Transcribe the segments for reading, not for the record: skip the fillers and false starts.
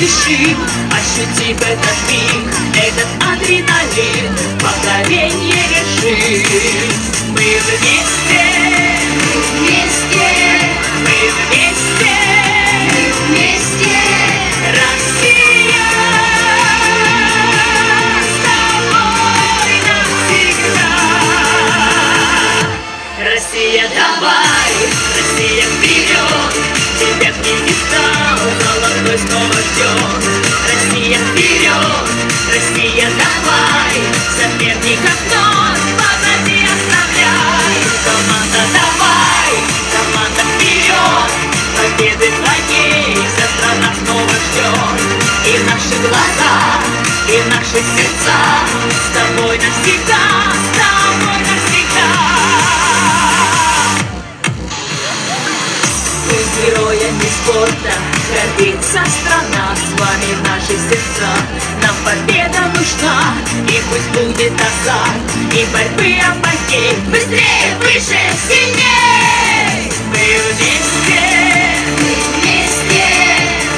спешим ощутив этот миг, этот адреналин, покорение решим. Мы вместе, Вместе, мы вместе, вместе, Россия с тобой навсегда. Россия, давай, Россия, вперед, тебя пьедестал золотой снова ждет. Россия, вперед, Россия, давай, соперников вновь позади оставляй. Команда, давай, команда, вперед, победы твоей вся страна снова ждет. И наши глаза, и наши сердца с тобой навсегда, с тобой навсегда. Пусть героями спорта гордится страна, с вами наши сердца, нам победа нужна, и пусть будет азарт, и борьбы апогей, быстрее, выше, сильней. Мы вместе, вместе,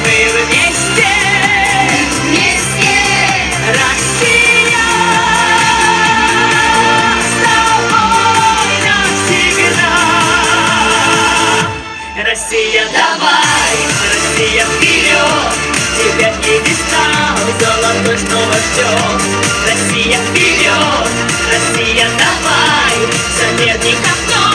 мы вместе, вместе, Россия с тобой навсегда. Россия, давай, Россия, вперед, тебя пьедестал золотой снова ждет. Россия, вперед, Россия, давай, соперников вновь